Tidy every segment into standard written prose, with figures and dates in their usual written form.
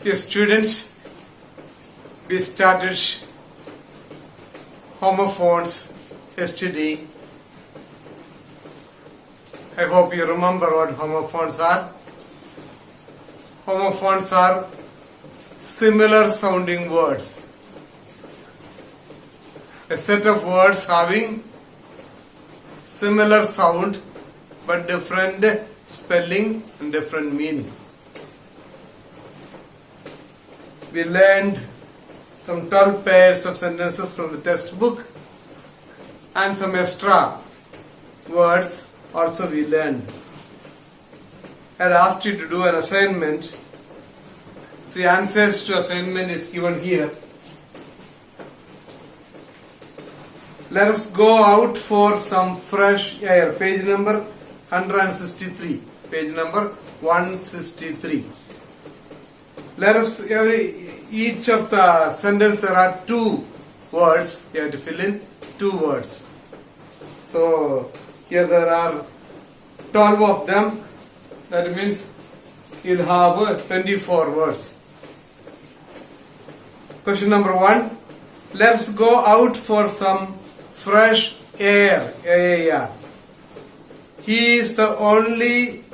Yes, students, we started homophones yesterday. I hope you remember what homophones are. Homophones are similar sounding words. A set of words having similar sound but different spelling and different meaning. We learned some 12 pairs of sentences from the textbook and some extra words also we learned. I had asked you to do an assignment. The answers to assignment is given here. Let us go out for some fresh air. Page number 163. Page number 163. Let us, each of the sentence there are two words. You have to fill in two words. So here there are 12 of them. That means you'll have 24 words. Question number 1. Let's go out for some fresh air. AAR. He is the only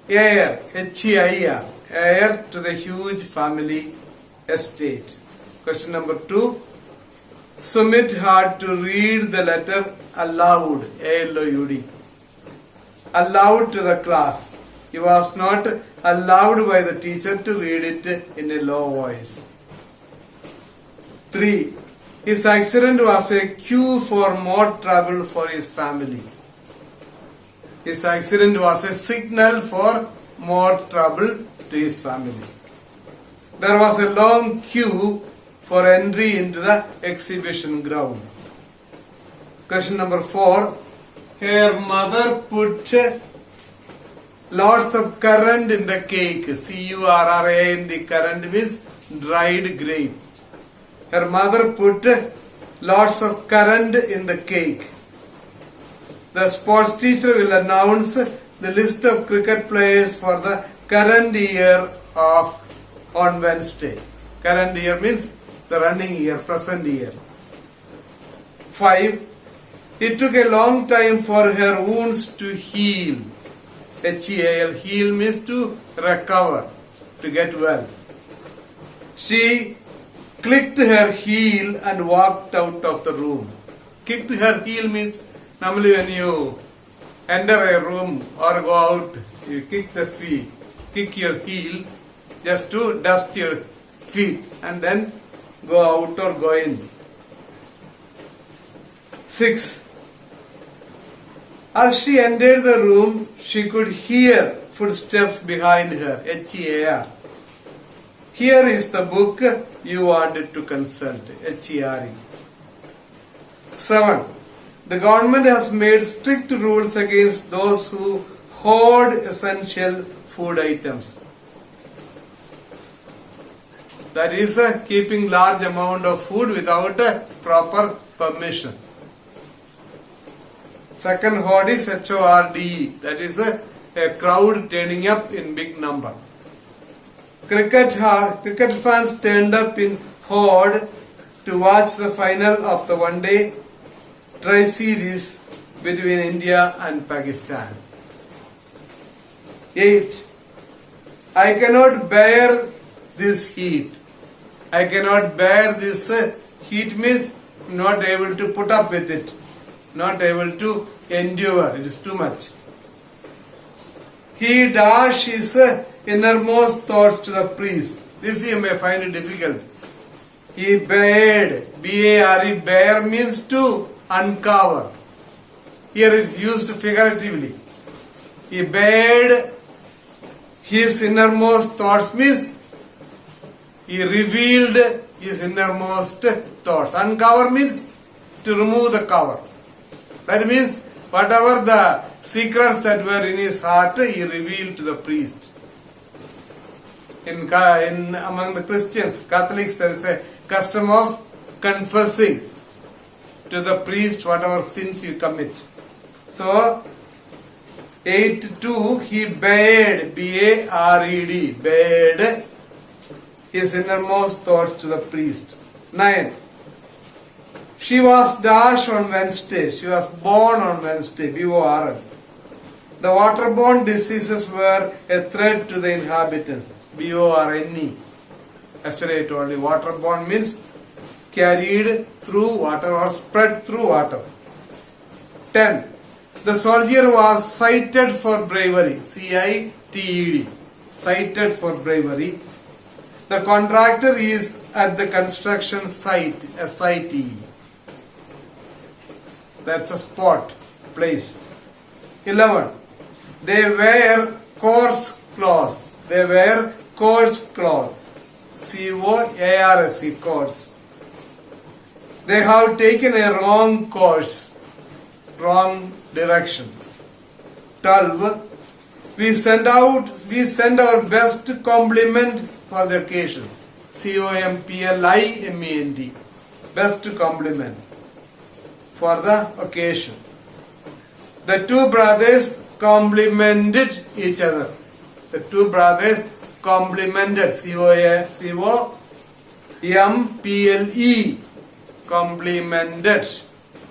heir, HEIR, heir to the huge family estate. Question number 2. Sumit had to read the letter aloud, ALOUD, aloud to the class. He was not allowed by the teacher to read it in a low voice. 3. His accident was a cue for more trouble for his family. His accident was a signal for more trouble to his family. There was a long queue for entry into the exhibition ground. Question number 4. Her mother put lots of currant in the cake. CURRANT, currant means dried grape. Her mother put lots of currant in the cake. The sports teacher will announce the list of cricket players for the current year on Wednesday. Current year means the running year, present year. 5. It took a long time for her wounds to heal. HEAL, heal means to recover, to get well. She clicked her heel and walked out of the room. Kicked her heel means normally when you enter a room or go out, you kick the feet, kick your heel just to dust your feet and then go out or go in. 6. As she entered the room, she could hear footsteps behind her. HEAR. Here is the book you wanted to consult. HERE. 7. The government has made strict rules against those who hoard essential food items. That is keeping large amount of food without proper permission. Second hoard is HORDE. That is a crowd turning up in big number. Cricket fans turned up in horde to watch the final of the one-day tri-series between India and Pakistan. 8. I cannot bear this heat. I cannot bear this heat means not able to put up with it. Not able to endure. It is too much. He dashed his innermost thoughts to the priest. This you may find it difficult. He bared. B-A-R-E, bare means to uncover. Here it is used figuratively. He bared his innermost thoughts means he revealed his innermost thoughts. Uncover means to remove the cover. That means whatever the secrets that were in his heart, he revealed to the priest. Among the Christians, Catholics, there is a custom of confessing to the priest whatever sins you commit. So, 8.2, he bade, B-A-R-E-D, bade his innermost thoughts to the priest. 9. She was dashed on Wednesday. She was born on Wednesday. B-O-R-N. The waterborne diseases were a threat to the inhabitants. B-O-R-N-E. Yesterday I told you waterborne means carried through water or spread through water. 10. The soldier was cited for bravery. C-I-T-E-D. Cited for bravery. The contractor is at the construction site. S-I-T-E. That's a spot, place. 11. They wear coarse clothes. They wear coarse clothes. C-O-A-R-S-E, coarse. They have taken a wrong course, wrong direction. 12. We send our best compliment for the occasion. C-O-M-P-L-I-M-E-N-T. Best compliment for the occasion. The two brothers complimented each other. The two brothers complimented. C-O-M-P-L-E.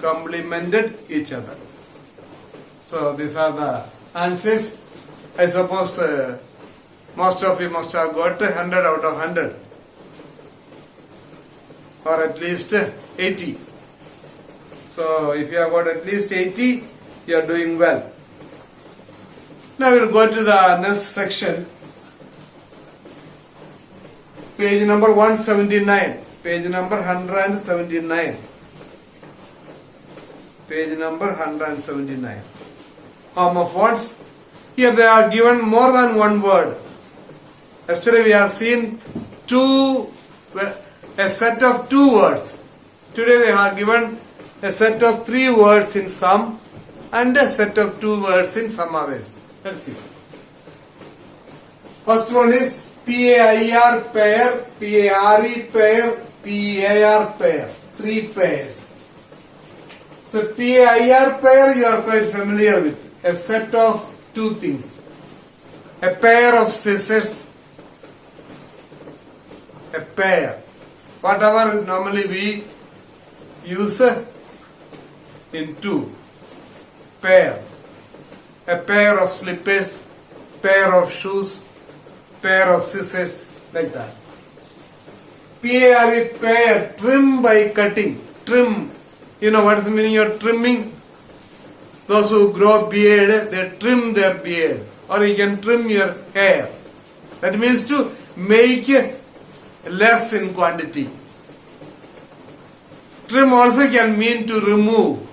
Complimented each other. So these are the answers. I suppose most of you must have got 100 out of 100. Or at least 80. So if you have got at least 80, you are doing well. Now we will go to the next section. Page number 179. Page number 179. Page number 179. Homophones. Here they are given more than one word. Yesterday we have seen a set of 2 words. Today they have given a set of 3 words in some and a set of 2 words in some others. Let's see. First one is PAIR pair, PARE pair, PAR pair. 3 pairs. So PAIR pair you are quite familiar with. A set of 2 things. A pair of scissors. A pair. Whatever normally we use in 2. Pair. A pair of slippers, pair of shoes, pair of scissors, like that. PARE pair, trim by cutting. Trim. You know what is the meaning of trimming? Those who grow beard, they trim their beard. Or you can trim your hair. That means to make less in quantity. Trim also can mean to remove.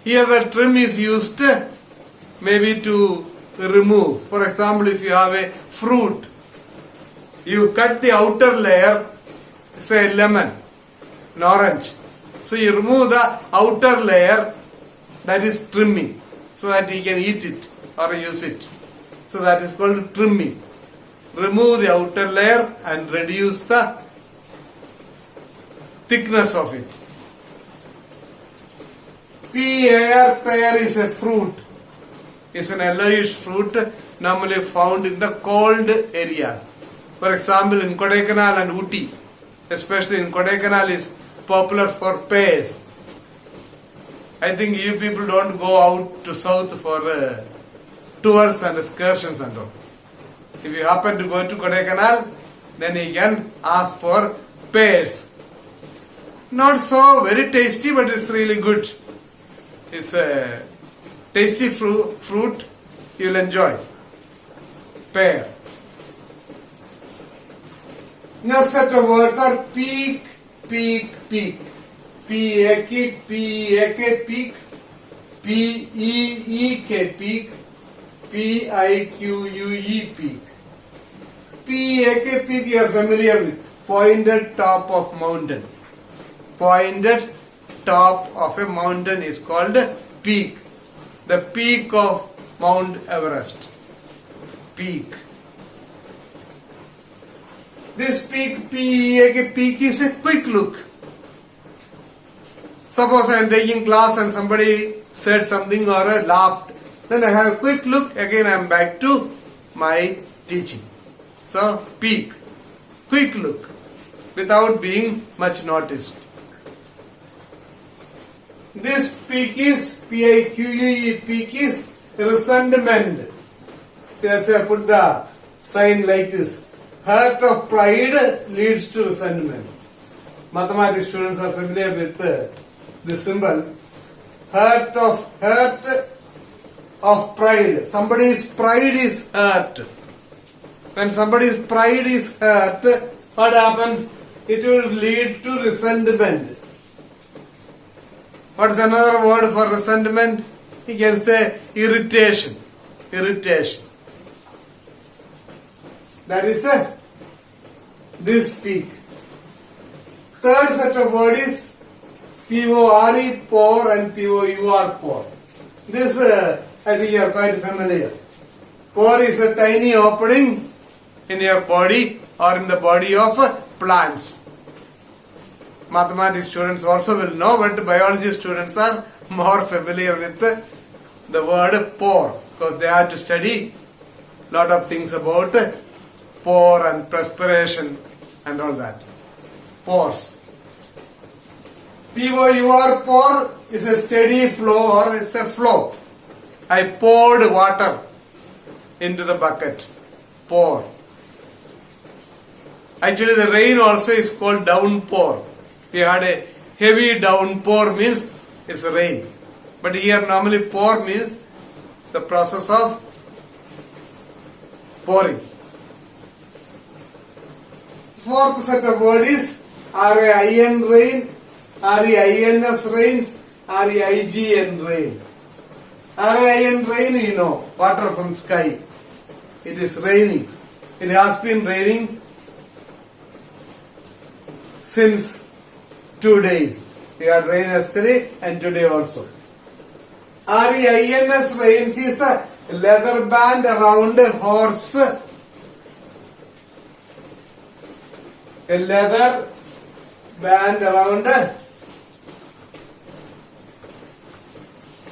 Here the trim is used maybe to remove. For example, if you have a fruit, you cut the outer layer, say lemon, an orange. So you remove the outer layer, that is trimming, so that you can eat it or use it. So that is called trimming. Remove the outer layer and reduce the thickness of it. PAR pear is a fruit. It's an yellowish fruit normally found in the cold areas. For example, in Kodaikanal and Ooty, especially in Kodaikanal, is popular for pears. I think you people don't go out to south for tours and excursions and all. If you happen to go to Kodaikanal, then you can ask for pears. Not so very tasty, but it's really good. It's a tasty fruit you'll enjoy. Pear. Next set of words are peak, peak, peak. P-A-K, P-A-K, peak. P-E-E-K, peak. P-I-Q-U-E, peak. P-A-K, peak you are familiar with. Pointed top of mountain. Pointed top of a mountain is called peak. The peak of Mount Everest. Peak. This peak, P-E-A-K, peak is a quick look. Suppose I am taking class and somebody said something or laughed. Then I have a quick look, again I am back to my teaching. So, peak. quick look, without being much noticed. This peak is, P-I-Q-U-E, peak is resentment. So I put the sign like this. Hurt of pride leads to resentment. Mathematics students are familiar with this symbol. Hurt of pride. Somebody's pride is hurt. When somebody's pride is hurt, what happens? It will lead to resentment. What is another word for resentment? You can say irritation. Irritation. That is this peak. Third set of word is P-O-R-E, pore, and P-O-U-R, pore. This I think you are quite familiar. Pore is a tiny opening in your body or in the body of plants. Mathematics students also will know, but biology students are more familiar with the word pore because they have to study a lot of things about pore and perspiration and all that. Pores. P-O-U-R, pore is a steady flow or it's a flow. I poured water into the bucket. Pour. Actually the rain also is called downpour. We had a heavy downpour means it's rain. But here normally pour means the process of pouring. Fourth set of word is R-A-I-N rain, R-E-I-N-S rains, R-E-I-G-N rain. R-A-I-N rain, you know, water from sky. It is raining. It has been raining since 2 days. We had rain yesterday and today also. R-E-I-N-S rains is a leather band around a horse. A leather band around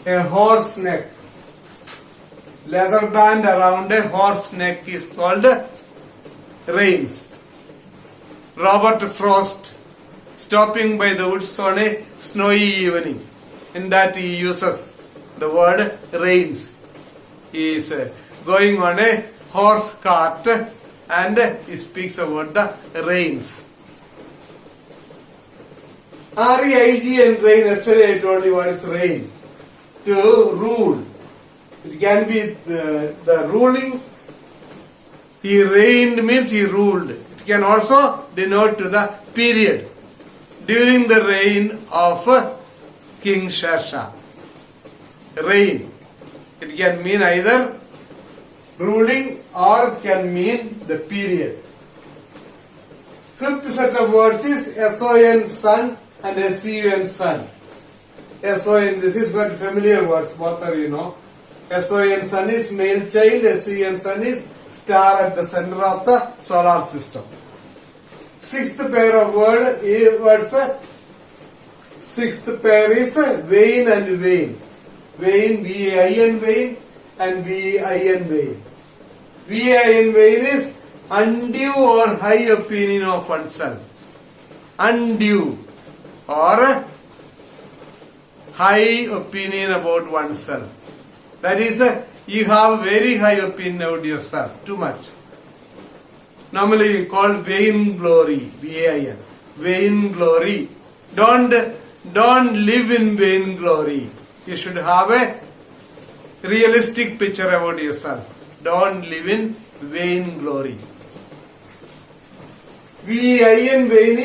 a horse neck. Leather band around a horse neck is called reins. Robert Frost stopping by the woods on a snowy evening. In that he uses the word reins. He is going on a horse cart and he speaks about the reins. R-E-I-G-N rain. Yesterday I told you what is rain. To rule. It can be the ruling. He reigned means he ruled. It can also denote to the period. During the reign of King Sher-Shah. Reign. It can mean either ruling or it can mean the period. Fifth set of words is S-O-N, son, and S-U-N, son. S-O-N, this is quite familiar words, both are you know. S-O-N, son is male child, S-U-N, son is star at the center of the solar system. Sixth pair of words, sixth pair is vain and vain. Vain, V-A-I-N vain and V-I-N vain. V-I-N vain is undue or high opinion of oneself. Undue or high opinion about oneself. That is, you have very high opinion about yourself, too much. Normally we call vain glory, V-A-I-N. Vain glory. Don't live in vain glory. You should have a realistic picture about yourself. Don't live in vain glory. V-I-N vain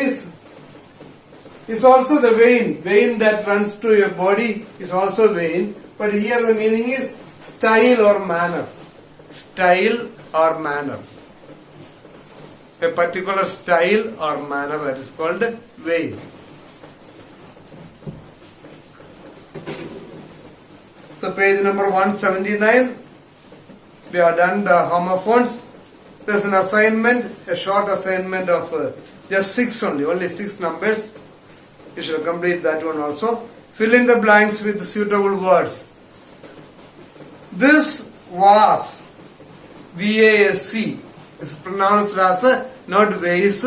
is also the vein. Vein that runs to your body is also vein. But here the meaning is style or manner. Style or manner. A particular style or manner, that is called vein. So page number 179. We have done the homophones. There is an assignment, a short assignment of just 6 only 6 numbers. You shall complete that one also. Fill in the blanks with suitable words. This was VASC It's pronounced as not vase,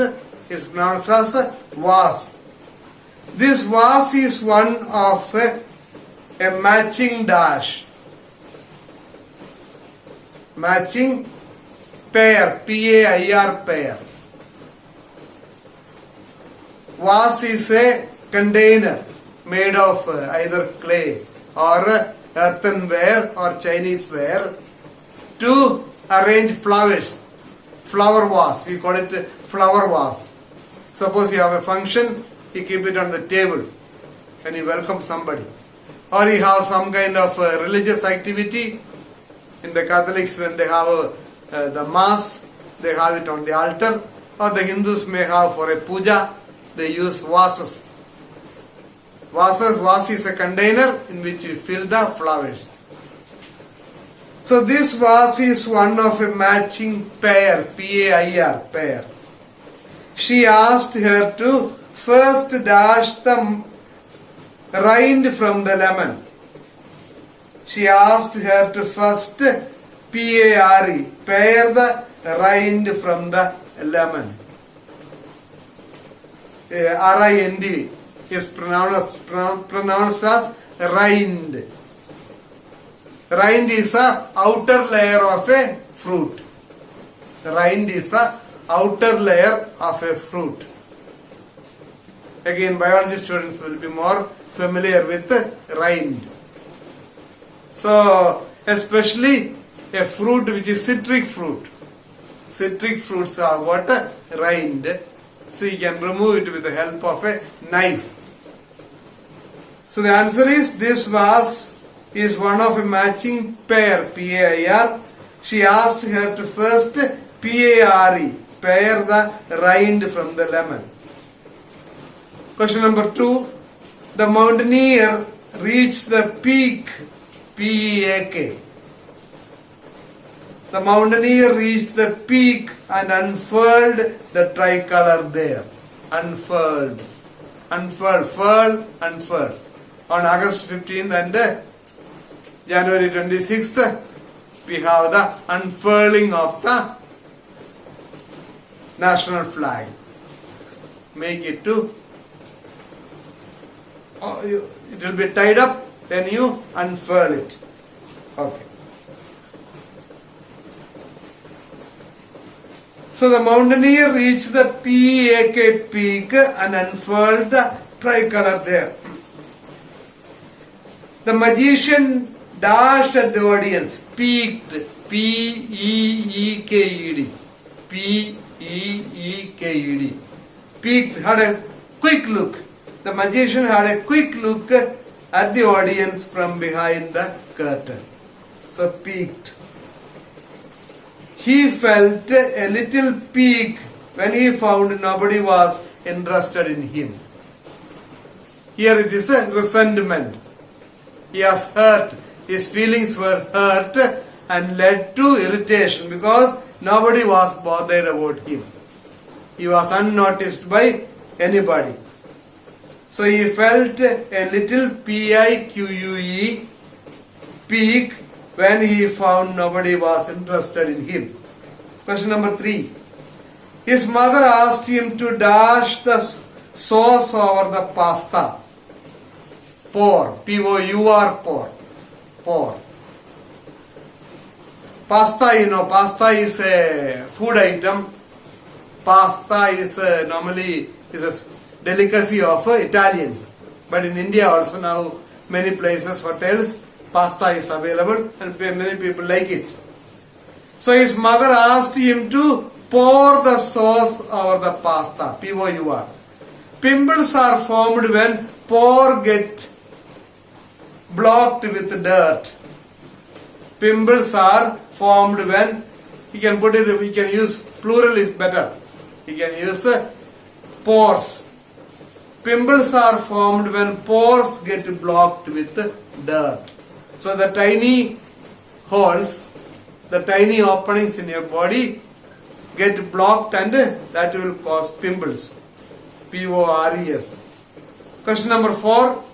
it's pronounced as vase. This vase is one of a matching dash. Matching pair, P-A-I-R pair. Vase is a container made of either clay or earthenware or Chinese ware to arrange flowers. Flower vase, we call it flower vase. Suppose you have a function, you keep it on the table and you welcome somebody. Or you have some kind of religious activity. In the Catholics, when they have the mass, they have it on the altar. Or the Hindus may have for a puja, they use vases. Vase is a container in which you fill the flowers. So this vase is one of a matching pair, P-A-I-R, pair. She asked her to first dash the rind from the lemon. She asked her to first P-A-R-E, pare the rind from the lemon. R-I-N-D is pronounced as rind. Rind is a outer layer of a fruit. Rind is a outer layer of a fruit. Again, biology students will be more familiar with rind. So, especially a fruit which is citric fruit. Citric fruits are what? Rind. So you can remove it with the help of a knife. So the answer is this vase is one of a matching pair, P-A-I-R. She asked her to first P-A-R-E, pare the rind from the lemon. Question number 2. The mountaineer reached the peak, P-E-A-K. The mountaineer reached the peak and unfurled the tricolor there. Unfurled. Furl, unfurled. On August 15th and January 26th, we have the unfurling of the national flag. Make it to, it will be tied up, then you unfurl it. Okay. So the mountaineer reached the P-A-K peak and unfurled the tricolor there. The magician dashed at the audience, peeked, P-E-E-K-E-D, P-E-E-K-E-D, peeked, had a quick look. The magician had a quick look at the audience from behind the curtain. So peeked. He felt a little pique when he found nobody was interested in him. Here it is a resentment. He was hurt. His feelings were hurt and led to irritation because nobody was bothered about him. He was unnoticed by anybody. So he felt a little P-I-Q-U-E, pique, when he found nobody was interested in him. Question number 3. His mother asked him to dash the sauce over the pasta. Pour. P-O-U-R, pour. Pour. Pasta, pasta is a food item. Pasta is normally is a delicacy of Italians. But in India also now many places, hotels, pasta is available and many people like it. So his mother asked him to pour the sauce over the pasta. P-O-U-R. Pimples are formed when pore get blocked with dirt. Pimples are formed when, you can put it, we can use plural is better. You can use pores. Pimples are formed when pores get blocked with dirt. So the tiny holes, the tiny openings in your body get blocked and that will cause pimples. P-O-R-E-S. Question number 4.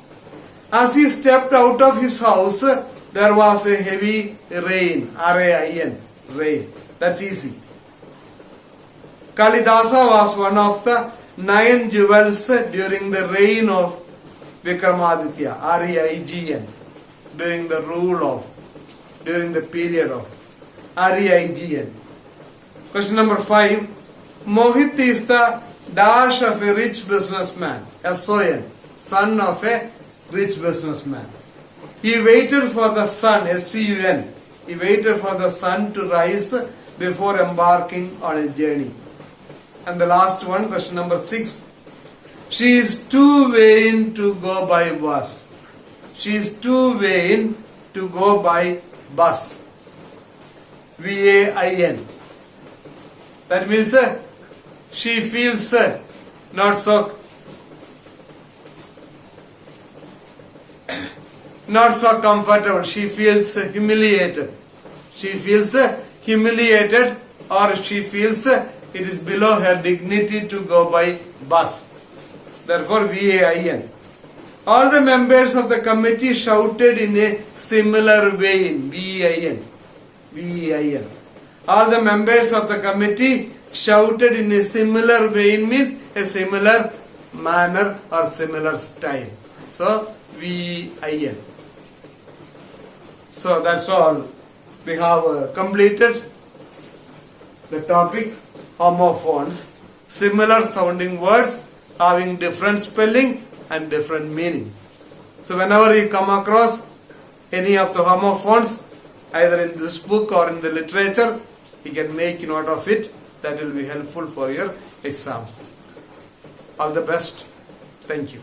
As he stepped out of his house, there was a heavy rain. R-A-I-N. Rain. That's easy. Kalidasa was one of the 9 jewels during the reign of Vikramaditya, R-E-I-G-N, during the period of R-E-I-G-N. Question number 5. Mohit is the dash of a rich businessman, S-O-N, son of a rich businessman. He waited for the sun, S-C-U-N. He waited for the sun to rise before embarking on a journey. And the last one, question number 6. She is too vain to go by bus. She is too vain to go by bus. V-A-I-N. That means she feels not so comfortable. She feels humiliated. She feels humiliated, or she feels it is below her dignity to go by bus. Therefore, V-A-I-N. All the members of the committee shouted in a similar vein. V-E-I-N. V-E-I-N. All the members of the committee shouted in a similar vein means a similar manner or similar style. So, V-I-N. So, that's all. We have completed the topic homophones. Similar sounding words having different spelling and different meaning. So whenever you come across any of the homophones, either in this book or in the literature, you can make note of it. That will be helpful for your exams. All the best. Thank you.